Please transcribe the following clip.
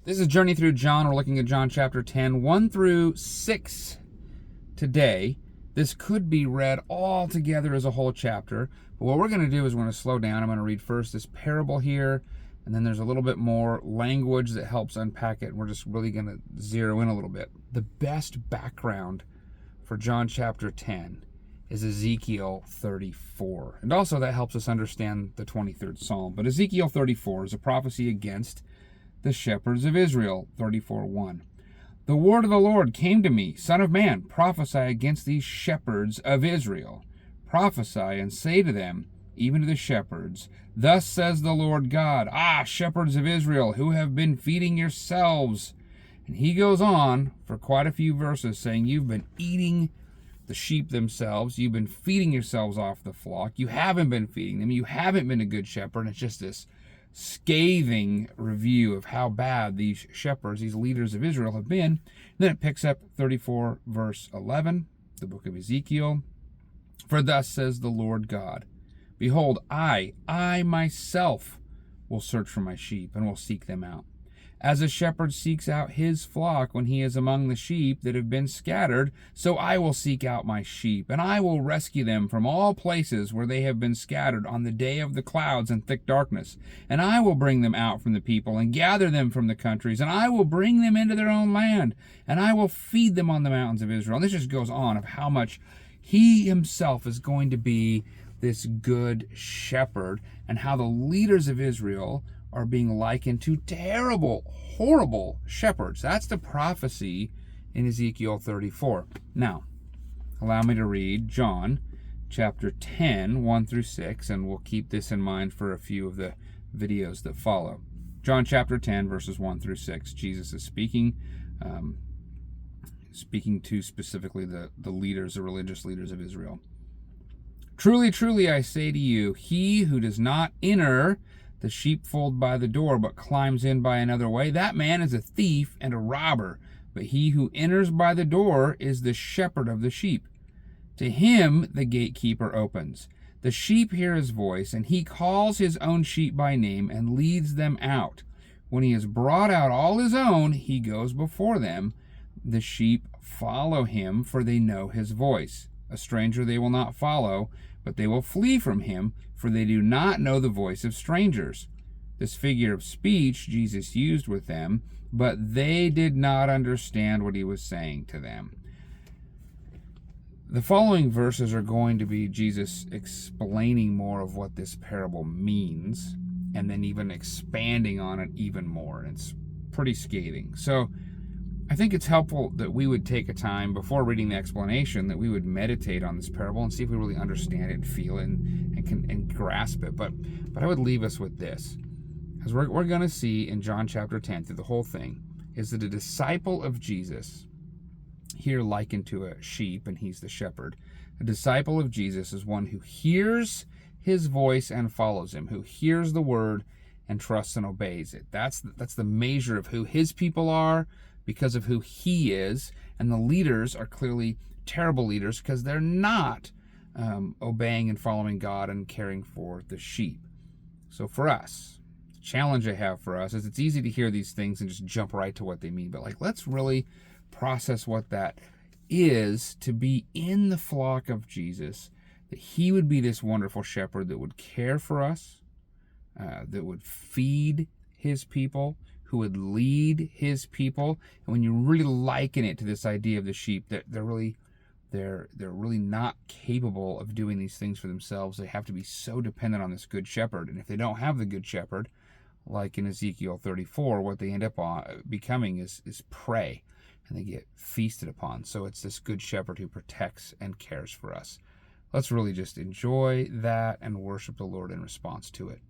This is Journey Through John. We're looking at John chapter 10, 1 through 6 today. This could be read all together as a whole chapter, but what we're going to do is we're going to slow down. I'm going to read first this parable here, and then there's a little bit more language that helps unpack it. We're just really going to zero in a little bit. The best background for John chapter 10 is Ezekiel 34. And also that helps us understand the 23rd Psalm. But Ezekiel 34 is a prophecy against the shepherds of Israel. 34:1. The word of the Lord came to me, Son of man, prophesy against these shepherds of Israel. Prophesy and say to them, even to the shepherds, thus says the Lord God, shepherds of Israel, who have been feeding yourselves. And he goes on for quite a few verses saying, you've been eating the sheep themselves. You've been feeding yourselves off the flock. You haven't been feeding them. You haven't been a good shepherd. And it's just this scathing review of how bad these shepherds, these leaders of Israel have been. And then it picks up 34 verse 11, the book of Ezekiel. For thus says the Lord God, behold, I myself will search for my sheep and will seek them out. As a shepherd seeks out his flock when he is among the sheep that have been scattered, so I will seek out my sheep, and I will rescue them from all places where they have been scattered on the day of the clouds and thick darkness. And I will bring them out from the people and gather them from the countries, and I will bring them into their own land, and I will feed them on the mountains of Israel. And this just goes on of how much he himself is going to be this good shepherd, and how the leaders of Israel are being likened to terrible, horrible shepherds. That's the prophecy in Ezekiel 34. Now, allow me to read John chapter 10, 1 through 6, and we'll keep this in mind for a few of the videos that follow. John chapter 10, verses 1 through 6. Jesus is speaking to specifically the leaders, the religious leaders of Israel. Truly, truly, I say to you, he who does not enter the sheepfold by the door, but climbs in by another way, that man is a thief and a robber. But he who enters by the door is the shepherd of the sheep. To him the gatekeeper opens. The sheep hear his voice, and he calls his own sheep by name and leads them out. When he has brought out all his own, he goes before them. The sheep follow him, for they know his voice. A stranger they will not follow, but they will flee from him, for they do not know the voice of strangers. This figure of speech Jesus used with them, but they did not understand what he was saying to them. The following verses are going to be Jesus explaining more of what this parable means, and then even expanding on it even more. And it's pretty scathing. So I think it's helpful that we would take a time before reading the explanation, that we would meditate on this parable and see if we really understand it and feel it and grasp it. But I would leave us with this. As we're going to see in John chapter 10 through the whole thing, is that a disciple of Jesus, here likened to a sheep, and he's the shepherd, a disciple of Jesus is one who hears his voice and follows him, who hears the word and trusts and obeys it. That's the measure of who his people are, because of who he is. And the leaders are clearly terrible leaders because they're not obeying and following God and caring for the sheep. So for us, the challenge I have for us is it's easy to hear these things and just jump right to what they mean, but let's really process what that is, to be in the flock of Jesus, that he would be this wonderful shepherd that would care for us, that would feed his people, who would lead his people. And when you really liken it to this idea of the sheep, that they're really not capable of doing these things for themselves. They have to be so dependent on this good shepherd. And if they don't have the good shepherd, like in Ezekiel 34, what they end up becoming is prey, and they get feasted upon. So it's this good shepherd who protects and cares for us. Let's really just enjoy that and worship the Lord in response to it.